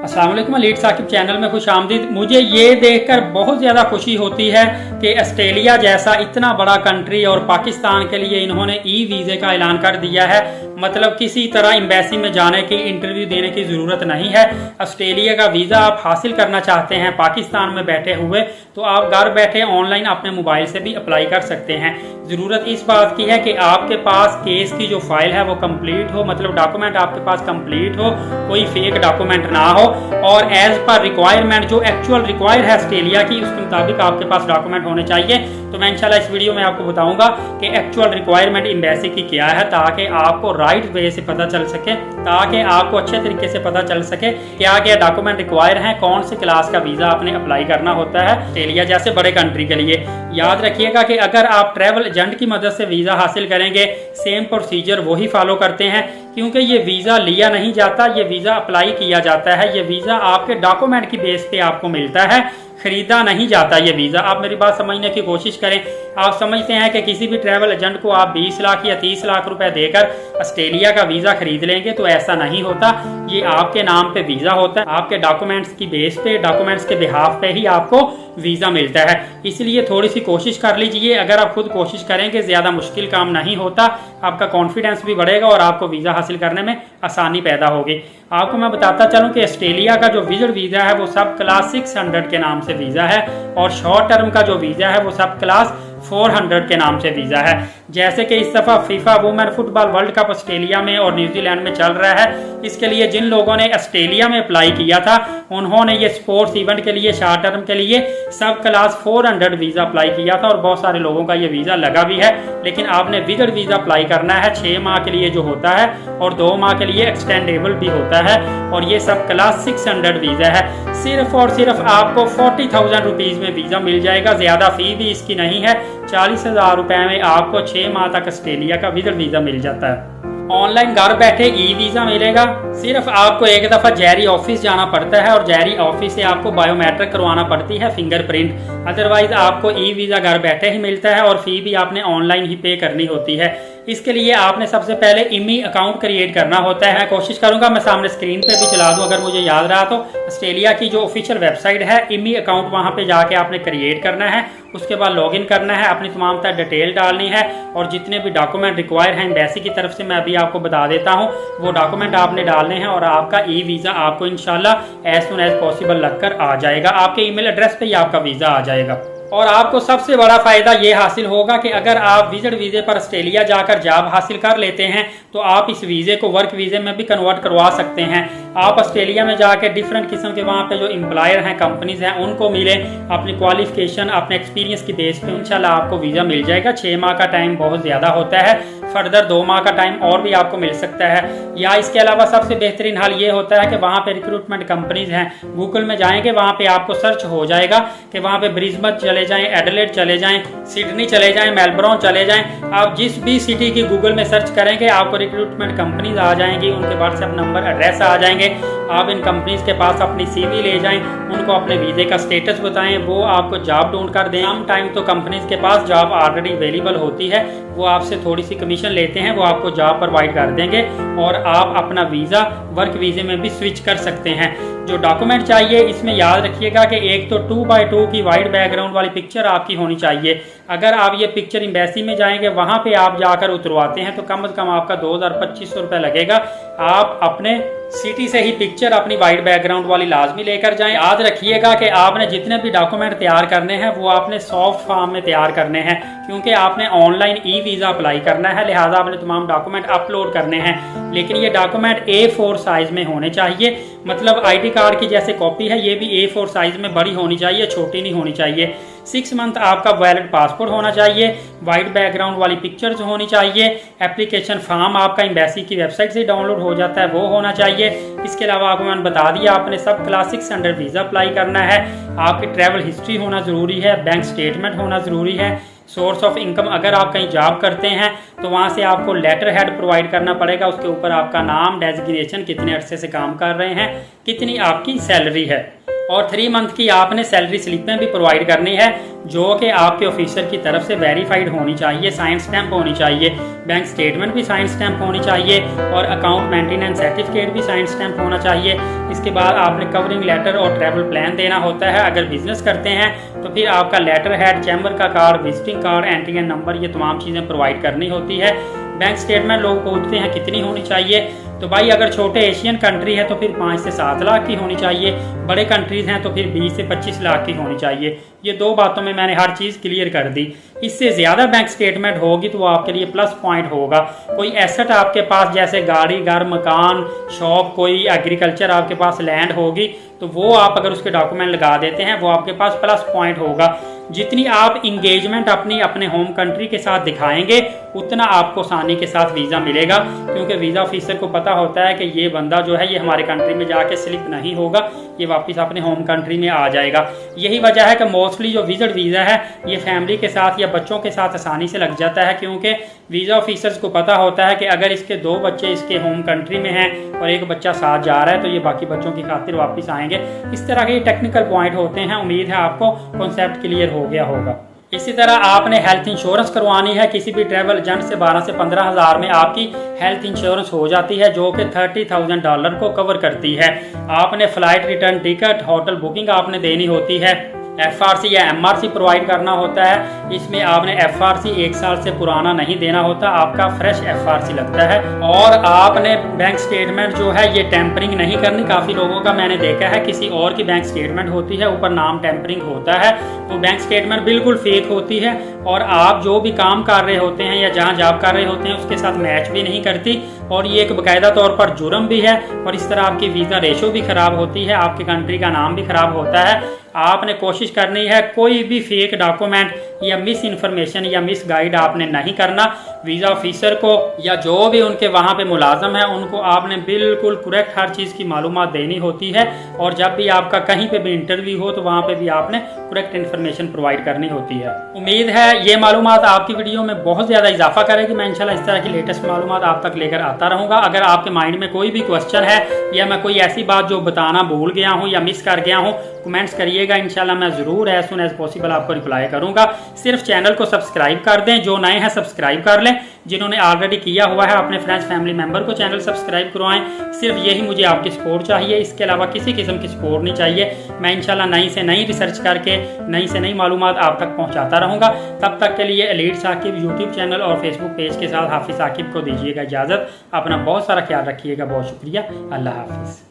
अस्सलाम वालेकुम, lead Saqib channel में खुश आमदीद। मुझे ये देखकर बहुत ज़्यादा खुशी होती है कि ऑस्ट्रेलिया जैसा इतना बड़ा कंट्री और पाकिस्तान के लिए इन्होंने ई वीज़े का ऐलान कर दिया है। मतलब किसी तरह एम्बेसी में जाने की, इंटरव्यू देने की ज़रूरत नहीं है। ऑस्ट्रेलिया का वीज़ा आप हासिल करना चाहते हैं पाकिस्तान में बैठे हुए, तो आप घर बैठे ऑनलाइन अपने मोबाइल से भी अप्लाई कर सकते हैं। ज़रूरत इस बात की है कि आपके पास केस की जो फाइल है वो कंप्लीट हो, मतलब डॉक्यूमेंट आपके पास कंप्लीट हो, कोई फेक डॉक्यूमेंट ना हो, और एज पर रिक्वायरमेंट जो एक्चुअल रिक्वायर है ऑस्ट्रेलिया की, उसके मुताबिक आपके पास डॉक्यूमेंट होने चाहिए। तो मैं इंशाल्लाह इस वीडियो में आपको बताऊंगा कि एक्चुअल रिक्वायरमेंट एम्बेसी की क्या है, ताकि आपको राइट वे से पता चल सके, ताकि आपको अच्छे तरीके से पता चल सके क्या क्या डॉक्यूमेंट रिक्वायर हैं, कौन से क्लास का वीज़ा आपने अप्लाई करना होता है ऑस्ट्रेलिया जैसे बड़े कंट्री के लिए। याद रखिएगा कि अगर आप ट्रैवल एजेंट की मदद से वीज़ा हासिल करेंगे, सेम प्रोसीजर वही फॉलो करते हैं, क्योंकि ये वीज़ा लिया नहीं जाता, ये वीज़ा अप्लाई किया जाता है। ये वीज़ा आपके डॉक्यूमेंट की बेस पे आपको मिलता है, खरीदा नहीं जाता ये वीज़ा। आप मेरी बात समझने की कोशिश करें। आप समझते हैं कि किसी भी ट्रैवल एजेंट को आप 20 लाख या 30 लाख रुपए देकर ऑस्ट्रेलिया का वीज़ा खरीद लेंगे, तो ऐसा नहीं होता। ये आपके नाम पे वीज़ा होता है, आपके डॉक्यूमेंट्स की बेस पे, डॉक्यूमेंट्स के बिहाफ पे ही आपको वीज़ा मिलता है। इसलिए थोड़ी सी कोशिश कर लीजिए। अगर आप खुद कोशिश करेंगे, ज़्यादा मुश्किल काम नहीं होता, आपका कॉन्फिडेंस भी बढ़ेगा और आपको वीज़ा हासिल करने में आसानी पैदा होगी। आपको मैं बताता चलूं कि ऑस्ट्रेलिया का जो विजिट वीज़ा है वो सब क्लास 600 के नाम से वीज़ा है, और शॉर्ट टर्म का जो वीज़ा है वो सब क्लास 400 के नाम से वीज़ा है। जैसे कि इस दफ़ा FIFA women football world cup Australia में और न्यूजीलैंड में चल रहा है, इसके लिए जिन लोगों ने ऑस्ट्रेलिया में अप्लाई किया था, उन्होंने ये स्पोर्ट्स इवेंट के लिए, शॉर्ट टर्म के लिए सब क्लास 400 वीज़ा अप्लाई किया था, और बहुत सारे लोगों का ये वीज़ा लगा भी है। लेकिन आपने विजिट वीज़ा अप्लाई करना है 6 माह के लिए जो होता है, और 2 माह के लिए एक्सटेंडेबल भी होता है, और ये सब क्लास 600 वीज़ा है। सिर्फ और सिर्फ आपको 40,000 रुपीज़ में वीज़ा मिल जाएगा। ज़्यादा फ़ी भी इसकी नहीं है। 40,000 रुपए में आपको 6 माह तक ऑस्ट्रेलिया का विजिट वीज़ा मिल जाता है। ऑनलाइन घर बैठे ई वीज़ा मिलेगा। सिर्फ आपको एक दफ़ा जैरी ऑफिस जाना पड़ता है, और जैरी ऑफिस से आपको बायोमेट्रिक करवाना पड़ती है, फिंगरप्रिंट। अदरवाइज आपको ई वीज़ा घर बैठे ही मिलता है, और फ़ी भी आपने ऑनलाइन ही पे करनी होती है। इसके लिए आपने सबसे पहले इमी अकाउंट क्रिएट करना होता है। मैं कोशिश करूंगा मैं सामने स्क्रीन पे भी चला दूं, अगर मुझे याद रहा तो। ऑस्ट्रेलिया की जो ऑफिशियल वेबसाइट है, इमी अकाउंट, वहां पे जाके आपने क्रिएट करना है। उसके बाद लॉगिन करना है, अपनी तमाम तरह डिटेल डालनी है, और जितने भी डॉक्यूमेंट रिक्वायर हैं एम्बेसी की तरफ से, मैं अभी आपको बता देता हूँ, वो डॉक्यूमेंट आपने डालने हैं, और आपका ई वीज़ा आपको इंशाल्लाह एज सुन एज पॉसिबल लगकर आ जाएगा। आपके ईमेल एड्रेस पे ही आपका वीज़ा आ जाएगा। और आपको सबसे बड़ा फायदा ये हासिल होगा कि अगर आप विजिट वीज़े पर ऑस्ट्रेलिया जाकर जॉब हासिल कर लेते हैं, तो आप इस वीज़े को वर्क वीज़े में भी कन्वर्ट करवा सकते हैं। आप ऑस्ट्रेलिया में जाकर डिफरेंट किस्म के वहाँ पे जो एम्प्लॉयर हैं, कंपनीज हैं, उनको मिले, अपनी क्वालिफिकेशन, अपने एक्सपीरियंस की बेस पे इंशाल्लाह आपको वीज़ा मिल जाएगा। 6 माह का टाइम बहुत ज़्यादा होता है, फर्दर 2 माह का टाइम और भी आपको मिल सकता है। या इसके अलावा सबसे बेहतरीन हाल ये होता है कि वहाँ पे रिक्रूटमेंट कंपनीज हैं, गूगल में जाएंगे, वहाँ पे आपको सर्च हो जाएगा कि वहाँ पे ब्रिस्बेन चले जाएं, एडिलेड चले जाएं, सिडनी चले जाएं, मेलबर्न चले जाएं। आप जिस भी सिटी की गूगल में सर्च करेंगे, आपको रिक्रूटमेंट कंपनीज आ जाएंगी, उनके व्हाट्सएप नंबर, एड्रेस आ जाएंगे। आप इन कंपनीज के पास अपनी CV ले जाएं, उनको अपने वीज़े का स्टेटस बताएं, वो आपको जॉब ढूंढ कर दें। सम टाइम तो कंपनीज के पास जॉब ऑलरेडी अवेलेबल होती है, वो आपसे थोड़ी सी कमीशन लेते हैं, वो आपको जॉब प्रोवाइड कर देंगे, और आप अपना वीज़ा वर्क वीज़े में भी स्विच कर सकते हैं। जो डॉक्यूमेंट चाहिए, इसमें याद रखिएगा कि एक तो 2x2 की वाइड बैकग्राउंड वाली पिक्चर आपकी होनी चाहिए। अगर आप ये पिक्चर एम्बेसी में जाएंगे, वहाँ पे आप जाकर उतरवाते हैं, तो कम से कम आपका 2,000-2,500 रुपये लगेगा। आप अपने सिटी से ही पिक्चर अपनी वाइड बैकग्राउंड वाली लाजमी लेकर जाएं। याद रखिएगा कि आपने जितने भी डॉक्यूमेंट तैयार करने हैं, वो आपने सॉफ्ट फॉर्म में तैयार करने हैं, क्योंकि आपने ऑनलाइन ई वीज़ा अप्लाई करना है, लिहाजा आपने तमाम डॉक्यूमेंट अपलोड करने हैं। लेकिन ये डॉक्यूमेंट A4 साइज में होने चाहिए, मतलब ID कार्ड की जैसे कॉपी है, ये भी A4 साइज में बड़ी होनी चाहिए, छोटी नहीं होनी चाहिए। 6 मंथ आपका वैलिड पासपोर्ट होना चाहिए, वाइट बैकग्राउंड वाली पिक्चर्स होनी चाहिए, एप्लीकेशन फॉर्म आपका एम्बेसी की वेबसाइट से डाउनलोड हो जाता है, वो होना चाहिए। इसके अलावा आपको मैंने बता दिया, आपने सब क्लास 600 वीज़ा अप्लाई करना है। आपकी ट्रैवल हिस्ट्री होना ज़रूरी है, बैंक स्टेटमेंट होना ज़रूरी है। सोर्स ऑफ इनकम, अगर आप कहीं जॉब करते हैं तो वहाँ से आपको लेटर हेड प्रोवाइड करना पड़ेगा, उसके ऊपर आपका नाम, डेजिग्नेशन, कितने अरसे से काम कर रहे हैं, कितनी आपकी सैलरी है। और 3 मंथ की आपने सैलरी स्लिपें भी प्रोवाइड करनी है, जो कि आपके ऑफिसर की तरफ से वेरीफाइड होनी चाहिए, साइन स्टैंप होनी चाहिए, बैंक स्टेटमेंट भी साइन स्टैंप होनी चाहिए और अकाउंट मेंटेनेंस सर्टिफिकेट भी साइन स्टैंप होना चाहिए। इसके बाद आपने कवरिंग लेटर और ट्रैवल प्लान देना होता है। अगर बिजनेस करते हैं तो फिर आपका लेटर हेड, चैम्बर का card, visiting card, entry number, ये तमाम चीज़ें प्रोवाइड करनी होती है। बैंक स्टेटमेंट लोग पूछते हैं कितनी होनी चाहिए, तो भाई अगर छोटे एशियन कंट्री है तो फिर 5 से 7 लाख की होनी चाहिए, बड़े कंट्रीज हैं तो फिर 20 से 25 लाख की होनी चाहिए। ये 2 बातों में मैंने हर चीज़ क्लियर कर दी। इससे ज़्यादा बैंक स्टेटमेंट होगी तो वो आपके लिए प्लस पॉइंट होगा। कोई एसेट आपके पास जैसे गाड़ी, घर, मकान, शॉप, कोई एग्रीकल्चर आपके पास लैंड होगी तो वो आप अगर उसके डॉक्यूमेंट लगा देते हैं वो आपके पास प्लस पॉइंट होगा। जितनी आप इंगेजमेंट अपने होम कंट्री के साथ दिखाएंगे उतना आपको आसानी के साथ वीज़ा मिलेगा, क्योंकि वीज़ा ऑफिसर को पता होता है कि ये बंदा जो है ये हमारे कंट्री में जाके स्लिप नहीं होगा, ये वापस अपने होम कंट्री में आ जाएगा। यही वजह है कि मोस्टली जो विजिट वीज़ा है ये फैमिली के साथ या बच्चों के साथ आसानी से लग जाता है, क्योंकि वीज़ा ऑफिसर्स को पता होता है कि अगर इसके 2 बच्चे इसके होम कंट्री में हैं और एक बच्चा साथ जा रहा है तो ये बाकी बच्चों की खातिर वापस आएंगे। इस तरह के टेक्निकल पॉइंट होते हैं। उम्मीद है आपको कॉन्सेप्ट क्लियर हो गया होगा। इसी तरह आपने हेल्थ इंश्योरेंस करवानी है। किसी भी ट्रैवल एजेंट से 12 से 15 हज़ार में आपकी हेल्थ इंश्योरेंस हो जाती है, जो कि $30,000 को कवर करती है। आपने flight return ticket, hotel booking आपने देनी होती है, FRC या MRC प्रोवाइड करना होता है। इसमें आपने FRC 1 साल से पुराना नहीं देना होता, आपका फ्रेश FRC लगता है। और आपने बैंक स्टेटमेंट जो है ये टेम्परिंग नहीं करनी। काफ़ी लोगों का मैंने देखा है किसी और की बैंक स्टेटमेंट होती है, ऊपर नाम टेम्परिंग होता है, तो बैंक स्टेटमेंट बिल्कुल फेक होती है और आप जो भी काम कर रहे होते हैं या जहाँ जॉब कर रहे होते हैं उसके साथ मैच भी नहीं करती, और ये एक बाकायदा तौर पर जुर्म भी है। और इस तरह आपकी वीज़ा रेशो भी ख़राब होती है, आपकी कंट्री का नाम भी ख़राब होता है। आपने कोशिश करनी है कोई भी फेक डॉक्यूमेंट या मिस इन्फॉर्मेशन या मिस गाइड आपने नहीं करना। वीज़ा ऑफिसर को या जो भी उनके वहाँ पे मुलाजम है उनको आपने बिल्कुल करेक्ट हर चीज़ की मालूमात देनी होती है, और जब भी आपका कहीं पे भी इंटरव्यू हो तो वहाँ पे भी आपने करेक्ट इन्फॉर्मेशन प्रोवाइड करनी होती है। उम्मीद है ये मालूमात आपकी वीडियो में बहुत ज़्यादा इजाफा करेगी। मैं इंशाल्लाह इस तरह की लेटेस्ट मालूमात आप तक लेकर आता रहूँगा। अगर आपके माइंड में कोई भी क्वेश्चन है या मैं कोई ऐसी बात जो बताना भूल गया हूँ या मिस कर गया हूँ, कमेंट्स करिएगा। इंशाल्लाह मैं ज़रूर एज सुन एज पॉसिबल आपको रिप्लाई करूँगा। सिर्फ चैनल को सब्सक्राइब कर दें, जो नए हैं सब्सक्राइब कर लें, जिन्होंने ऑलरेडी किया हुआ है अपने फ्रेंड्स फैमिली मेंबर को चैनल सब्सक्राइब करवाएं। सिर्फ यही मुझे आपकी सपोर्ट चाहिए, इसके अलावा किसी किस्म की सपोर्ट नहीं चाहिए। मैं इंशाल्लाह नई से नई रिसर्च करके नई से नई मालूमात आप तक पहुंचाता रहूँगा। तब तक के लिए एलीट साकिब यूट्यूब चैनल और फेसबुक पेज के साथ हाफिज़ साकिब को दीजिएगा इजाज़त। अपना बहुत सारा ख्याल रखिएगा। बहुत शुक्रिया। अल्लाह हाफिज़।